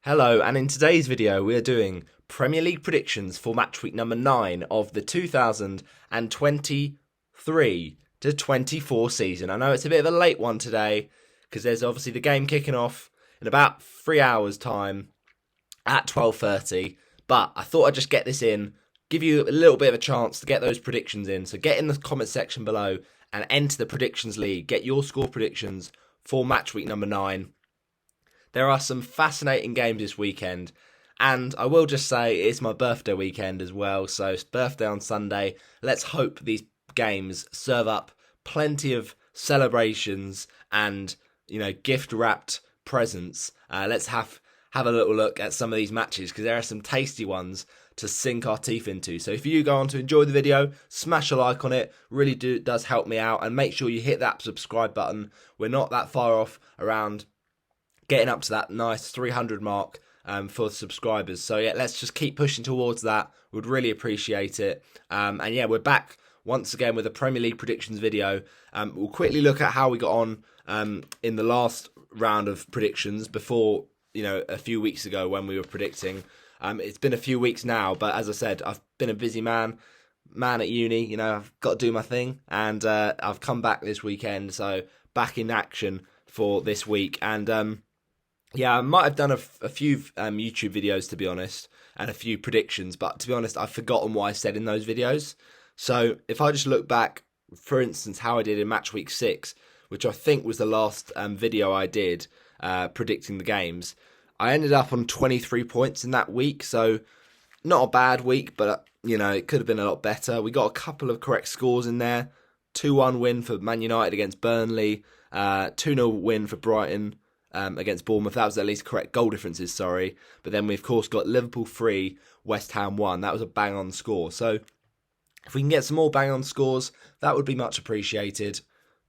Hello, and in today's video we are doing Premier League predictions for match week number 9 of the 2023 to 24 season. I know it's a bit of a late one today because there's obviously the game kicking off in about 3 hours time at 12:30, but I thought I'd just get this in, give you a little bit of a chance to get those predictions in. So get in the comment section below and enter the predictions league. Get your score predictions for match week number 9. There are some fascinating games this weekend, and I will just say it's my birthday weekend as well, so it's birthday on Sunday. Let's hope these games serve up plenty of celebrations and, gift-wrapped presents. Let's have a little look at some of these matches because there are some tasty ones to sink our teeth into. So if you go on to enjoy the video, smash a like on it, really does help me out, and make sure you hit that subscribe button. We're not that far off, around getting up to that nice 300 mark for subscribers. So yeah, let's just keep pushing towards that. Would really appreciate it. And yeah, we're back once again with a Premier League predictions video. We'll quickly look at how we got on in the last round of predictions before, a few weeks ago when we were predicting. It's been a few weeks now, but as I said, I've been a busy man at uni. I've got to do my thing, and I've come back this weekend, so back in action for this week. And yeah, I might have done a few YouTube videos, to be honest, and a few predictions, but to be honest, I've forgotten what I said in those videos. So if I just look back, for instance, how I did in match week 6, which I think was the last video I did predicting the games, I ended up on 23 points in that week, so not a bad week, but it could have been a lot better. We got a couple of correct scores in there. 2-1 win for Man United against Burnley, 2-0 win for Brighton against Bournemouth. That was at least correct goal differences, sorry. But then we, of course, got Liverpool 3, West Ham 1. That was a bang-on score. So if we can get some more bang-on scores, that would be much appreciated.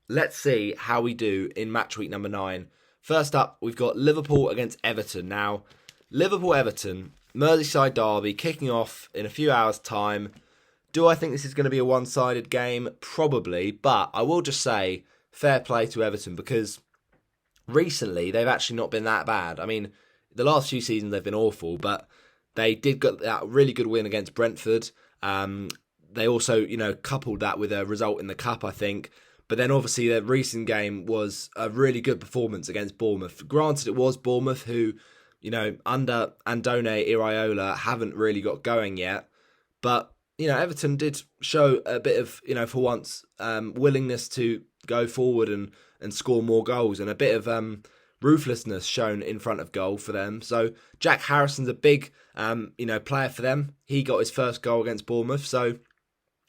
Let's see how we do in match week number 9. First up, we've got Liverpool against Everton. Now, Liverpool-Everton, Merseyside derby, kicking off in a few hours' time. Do I think this is going to be a one-sided game? Probably, but I will just say fair play to Everton because recently they've actually not been that bad. I mean, the last few seasons they've been awful, but they did get that really good win against Brentford. They also, coupled that with a result in the Cup, I think. But then obviously their recent game was a really good performance against Bournemouth. Granted, it was Bournemouth who, under Andone Iraola haven't really got going yet. But, Everton did show a bit of, for once, willingness to go forward and score more goals, and a bit of ruthlessness shown in front of goal for them. So Jack Harrison's a big, player for them. He got his first goal against Bournemouth, so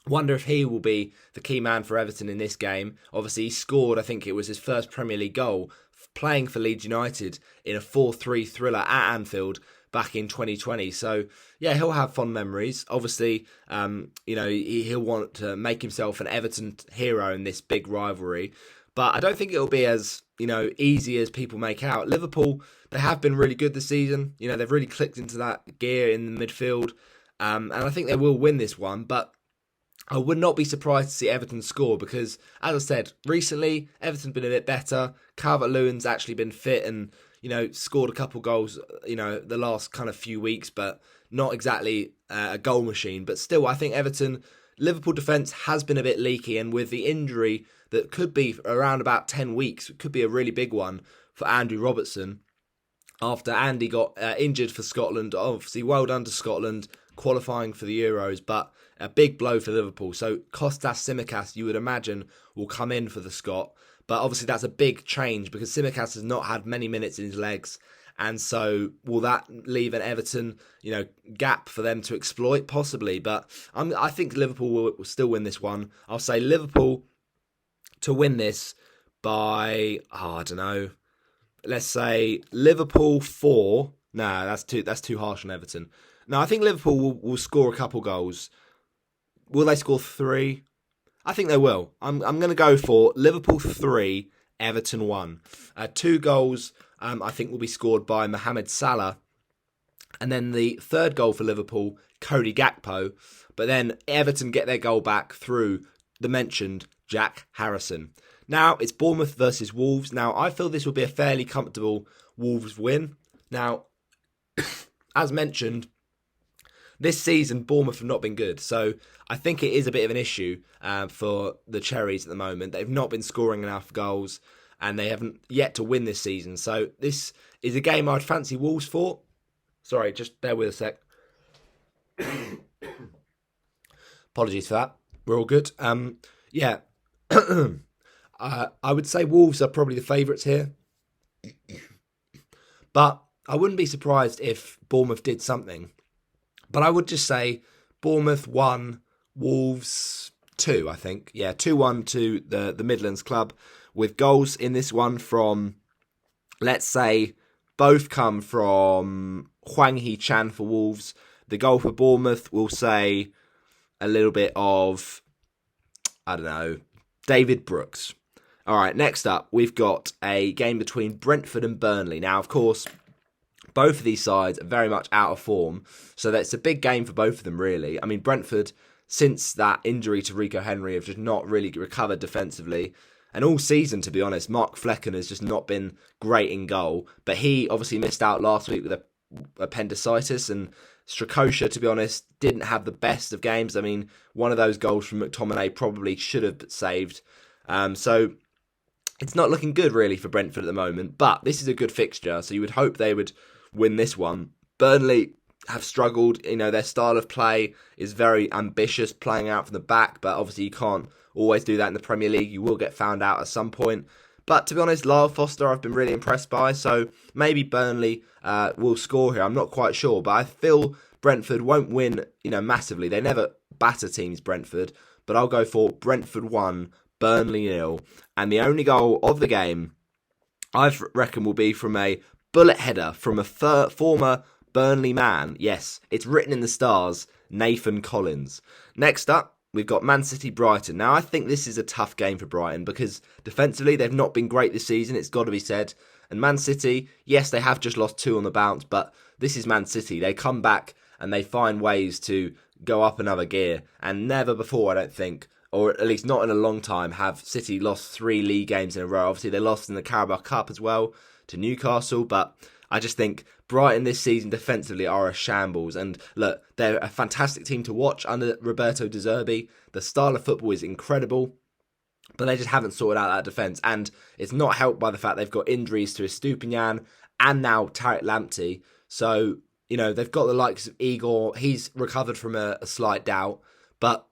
wonder if he will be the key man for Everton in this game. Obviously, he scored, I think it was his first Premier League goal, playing for Leeds United in a 4-3 thriller at Anfield back in 2020. So, yeah, he'll have fond memories. Obviously, he'll want to make himself an Everton hero in this big rivalry. But I don't think it'll be as, easy as people make out. Liverpool, they have been really good this season. They've really clicked into that gear in the midfield. And I think they will win this one. But I would not be surprised to see Everton score because, as I said, recently Everton's been a bit better. Calvert-Lewin's actually been fit and, scored a couple goals, the last kind of few weeks, but not exactly a goal machine. But still, I think Liverpool defence has been a bit leaky, and with the injury that could be around about 10 weeks, it could be a really big one for Andrew Robertson after Andy got injured for Scotland. Obviously, well done to Scotland qualifying for the Euros, but a big blow for Liverpool. So Kostas Tsimikas, you would imagine, will come in for the Scot. But obviously that's a big change because Tsimikas has not had many minutes in his legs. And so will that leave an Everton, gap for them to exploit? Possibly. But I think Liverpool will still win this one. I'll say Liverpool to win this by, I don't know, let's say Liverpool 4. No, that's too harsh on Everton. No, I think Liverpool will score a couple goals. Will they score 3? I think they will. I'm going to go for Liverpool 3, Everton 1. 2 goals I think will be scored by Mohamed Salah. And then the third goal for Liverpool, Cody Gakpo. But then Everton get their goal back through the mentioned Jack Harrison. Now it's Bournemouth versus Wolves. Now I feel this will be a fairly comfortable Wolves win. Now as mentioned, this season, Bournemouth have not been good, so I think it is a bit of an issue for the Cherries at the moment. They've not been scoring enough goals, and they haven't yet to win this season. So this is a game I'd fancy Wolves for. Sorry, just bear with a sec. Apologies for that. We're all good. Yeah, I would say Wolves are probably the favourites here, but I wouldn't be surprised if Bournemouth did something. But I would just say Bournemouth 1, Wolves 2, I think. Yeah, 2-1 to the Midlands club, with goals in this one from, let's say, both come from Hwang Hee-chan for Wolves. The goal for Bournemouth, we'll say a little bit of, I don't know, David Brooks. All right, next up, we've got a game between Brentford and Burnley. Now, of course, both of these sides are very much out of form, so that's a big game for both of them, really. I mean, Brentford, since that injury to Rico Henry, have just not really recovered defensively. And all season, to be honest, Mark Flecken has just not been great in goal. But he obviously missed out last week with appendicitis, and Strakosha, to be honest, didn't have the best of games. I mean, one of those goals from McTominay probably should have saved. So it's not looking good, really, for Brentford at the moment. But this is a good fixture, so you would hope they would win this one. Burnley have struggled. You know, their style of play is very ambitious, playing out from the back, but obviously you can't always do that in the Premier League. You will get found out at some point. But to be honest, Lyle Foster I've been really impressed by, so maybe Burnley will score here. I'm not quite sure, but I feel Brentford won't win, massively. They never batter teams, Brentford, but I'll go for Brentford 1, Burnley 0. And the only goal of the game, I reckon, will be from a bullet header from a former Burnley man. Yes, it's written in the stars, Nathan Collins. Next up, we've got Man City Brighton. Now, I think this is a tough game for Brighton because defensively they've not been great this season, it's got to be said. And Man City, yes, they have just lost 2 on the bounce, but this is Man City. They come back and they find ways to go up another gear. And never before, I don't think, or at least not in a long time, have City lost 3 league games in a row. Obviously, they lost in the Carabao Cup as well to Newcastle, but I just think Brighton this season defensively are a shambles. And look, they're a fantastic team to watch under Roberto De Zerbi. The style of football is incredible, but they just haven't sorted out that defence. And it's not helped by the fact they've got injuries to Estupinian and now Tariq Lamptey. So, they've got the likes of Igor. He's recovered from a slight doubt, but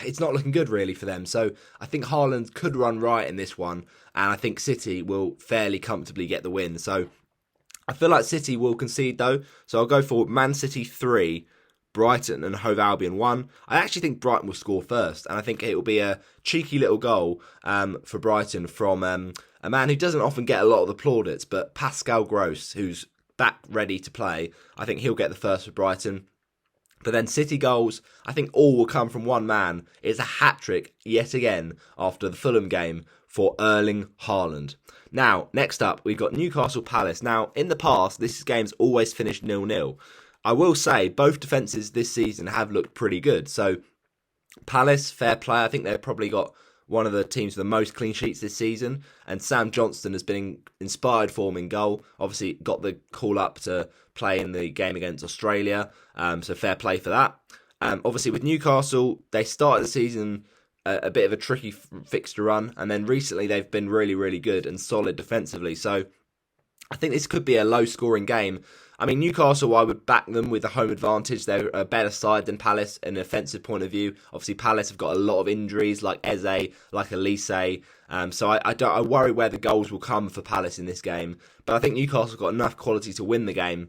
it's not looking good really for them. So I think Haaland could run right in this one, and I think City will fairly comfortably get the win. So I feel like City will concede though, so I'll go for Man City 3, Brighton and Hove Albion 1. I actually think Brighton will score first, and I think it will be a cheeky little goal for Brighton from a man who doesn't often get a lot of the plaudits, but Pascal Gross, who's back ready to play. I think he'll get the first for Brighton. But then City goals, I think all will come from one man. It's a hat-trick yet again after the Fulham game for Erling Haaland. Now, next up, we've got Newcastle Palace. Now, in the past, this game's always finished 0-0. I will say, both defences this season have looked pretty good. So, Palace, fair play. I think they've probably got one of the teams with the most clean sheets this season. And Sam Johnston has been in inspired form in goal. Obviously, got the call up to play in the game against Australia. So fair play for that. Obviously, with Newcastle, they started the season a bit of a tricky fixture run. And then recently, they've been really, really good and solid defensively. So I think this could be a low-scoring game. I mean, Newcastle, I would back them with the home advantage. They're a better side than Palace in an offensive point of view. Obviously, Palace have got a lot of injuries, like Eze, like Elise. So I worry where the goals will come for Palace in this game. But I think Newcastle got enough quality to win the game.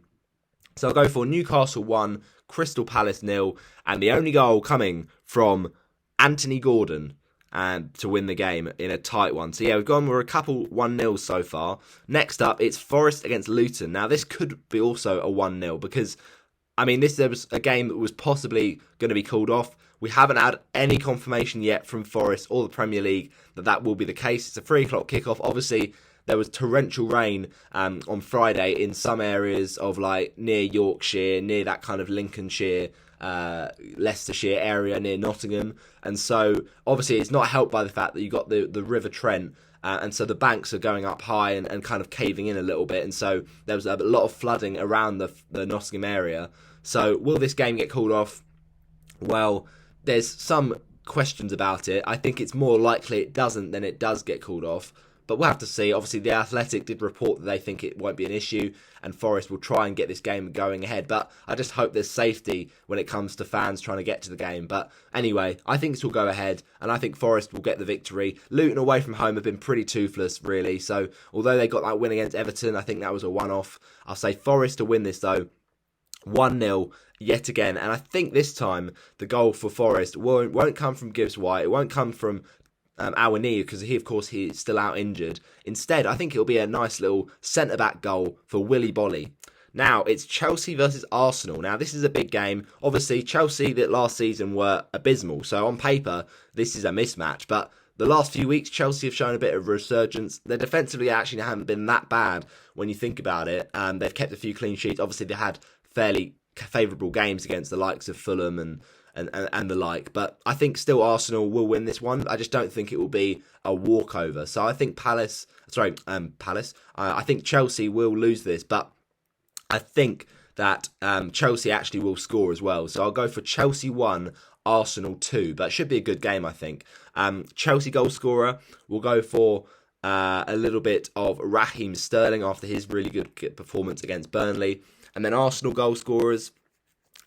So I'll go for Newcastle 1, Crystal Palace 0, and the only goal coming from Anthony Gordon to win the game in a tight one. So yeah, we're a couple 1-0 so far. Next up, it's Forest against Luton. Now this could be also a 1-0 because, I mean, there was a game that was possibly going to be called off. We haven't had any confirmation yet from Forest or the Premier League that will be the case. It's a 3 o'clock kickoff. Obviously, there was torrential rain on Friday in some areas of near Yorkshire, near that kind of Lincolnshire, Leicestershire area near Nottingham. And so, obviously, it's not helped by the fact that you got the River Trent and so the banks are going up high and kind of caving in a little bit, and so there was a lot of flooding around the Nottingham area. So will this game get called off? Well, there's some questions about it. I think it's more likely it doesn't than it does get called off. But we'll have to see. Obviously, The Athletic did report that they think it won't be an issue, and Forest will try and get this game going ahead. But I just hope there's safety when it comes to fans trying to get to the game. But anyway, I think this will go ahead, and I think Forest will get the victory. Luton away from home have been pretty toothless, really. So although they got that win against Everton, I think that was a one-off. I'll say Forest to win this, though. 1-0 yet again, and I think this time the goal for Forest won't come from Gibbs White. It won't come from Awoniyi, because he's still out injured. Instead, I think it'll be a nice little centre-back goal for Willy Bolly. Now, it's Chelsea versus Arsenal. Now, this is a big game. Obviously, Chelsea that last season were abysmal, so on paper, this is a mismatch. But the last few weeks, Chelsea have shown a bit of resurgence. Their defensively actually haven't been that bad when you think about it. They've kept a few clean sheets. Obviously, they had fairly favourable games against the likes of Fulham and the like, but I think still Arsenal will win this one. I just don't think it will be a walkover. So I think I think Chelsea will lose this, but I think that Chelsea actually will score as well. So I'll go for Chelsea 1, Arsenal 2, but it should be a good game, I think. Chelsea goal scorer will go for a little bit of Raheem Sterling after his really good performance against Burnley. And then Arsenal goal scorers,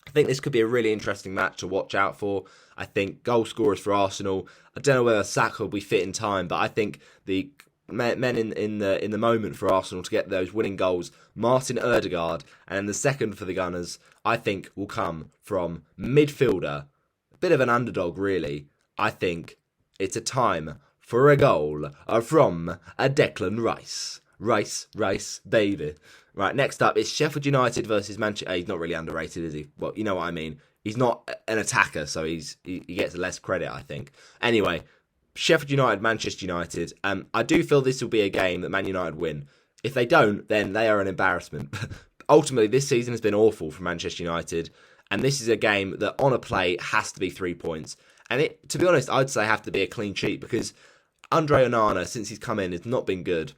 I think this could be a really interesting match to watch out for. I think goal scorers for Arsenal, I don't know whether Saka will be fit in time, but I think the men in the moment for Arsenal to get those winning goals, Martin Ødegaard, and then the second for the Gunners, I think will come from midfielder, a bit of an underdog really. I think it's a time for a goal from a Declan Rice. Rice, baby. Right, next up is Sheffield United versus Manchester. He's not really underrated, is he? Well, you know what I mean. He's not an attacker, so he gets less credit, I think. Anyway, Sheffield United, Manchester United. I do feel this will be a game that Man United win. If they don't, then they are an embarrassment. Ultimately, this season has been awful for Manchester United, and this is a game that on a play has to be 3 points. And to be honest, I'd say have to be a clean sheet, because Andre Onana, since he's come in, has not been good.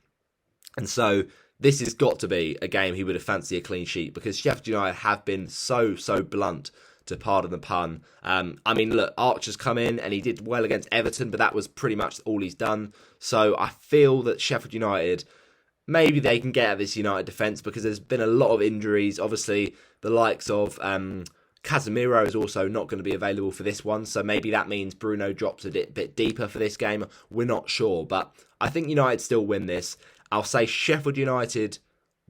And so this has got to be a game he would have fancied a clean sheet, because Sheffield United have been so blunt, to pardon the pun. I mean, look, Archer's come in and he did well against Everton, but that was pretty much all he's done. So I feel that Sheffield United, maybe they can get at this United defence, because there's been a lot of injuries. Obviously, the likes of Casemiro is also not going to be available for this one, so maybe that means Bruno drops a bit deeper for this game. We're not sure, but I think United still win this. I'll say Sheffield United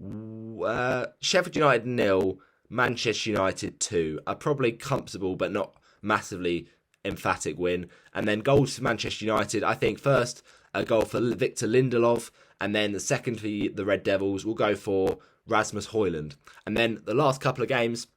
0, Manchester United 2. A probably comfortable but not massively emphatic win. And then goals for Manchester United. I think first a goal for Victor Lindelof, and then the second for the Red Devils will go for Rasmus Højlund. And then the last couple of games,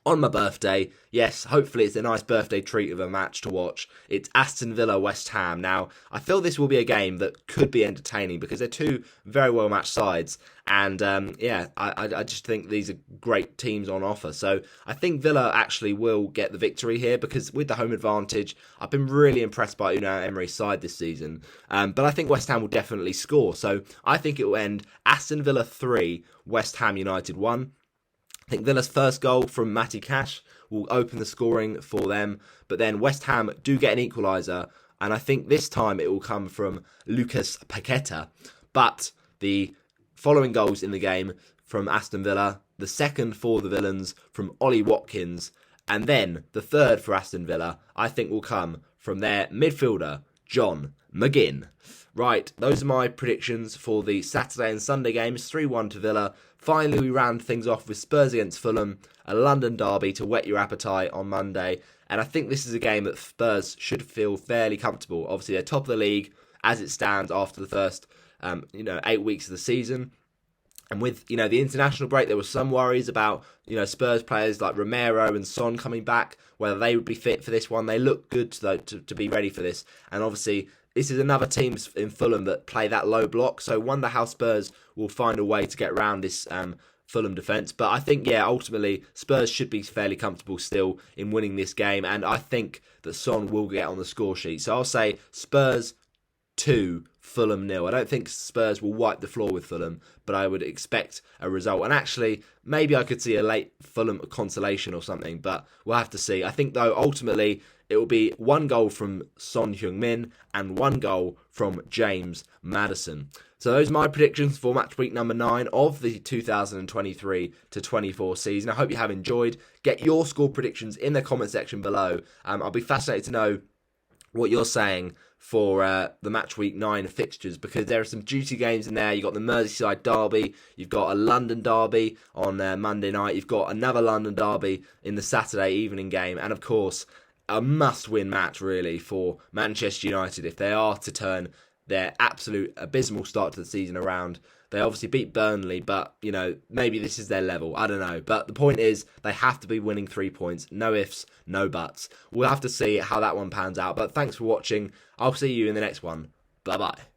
on my birthday, yes, hopefully it's a nice birthday treat of a match to watch. It's Aston Villa West Ham. Now, I feel this will be a game that could be entertaining, because they're two very well matched sides, and I just think these are great teams on offer. So I think Villa actually will get the victory here, because with the home advantage, I've been really impressed by Unai Emery's side this season. But I think West Ham will definitely score. So I think it will end Aston Villa 3, West Ham United 1. I think Villa's first goal from Matty Cash will open the scoring for them, but then West Ham do get an equaliser, and I think this time it will come from Lucas Paqueta. But the following goals in the game from Aston Villa, the second for the Villains from Ollie Watkins, and then the third for Aston Villa, I think will come from their midfielder, John McGinn. Right, those are my predictions for the Saturday and Sunday games. 3-1 to Villa. Finally, we round things off with Spurs against Fulham, a London derby to whet your appetite on Monday. And I think this is a game that Spurs should feel fairly comfortable. Obviously, they're top of the league as it stands after the first 8 weeks of the season. And with, the international break, there were some worries about, Spurs players like Romero and Son coming back, whether they would be fit for this one. They look good, though, to be ready for this. And obviously, this is another team in Fulham that play that low block. So I wonder how Spurs will find a way to get around this Fulham defence. But I think, ultimately, Spurs should be fairly comfortable still in winning this game. And I think that Son will get on the score sheet. So I'll say Spurs 2, Fulham nil. I don't think Spurs will wipe the floor with Fulham, but I would expect a result. And actually, maybe I could see a late Fulham consolation or something, but we'll have to see. I think, though, ultimately, it will be 1 goal from Son Heung-min and 1 goal from James Maddison. So those are my predictions for match week number 9 of the 2023-24 season. I hope you have enjoyed. Get your score predictions in the comment section below. I'll be fascinated to know what you're saying for the match week 9 fixtures, because there are some juicy games in there. You've got the Merseyside derby, you've got a London derby on Monday night, you've got another London derby in the Saturday evening game, and of course a must-win match really for Manchester United if they are to turn their absolute abysmal start to the season around. They obviously beat Burnley, but, you know, maybe this is their level. I don't know. But the point is, they have to be winning 3 points. No ifs, no buts. We'll have to see how that one pans out. But thanks for watching. I'll see you in the next one. Bye-bye.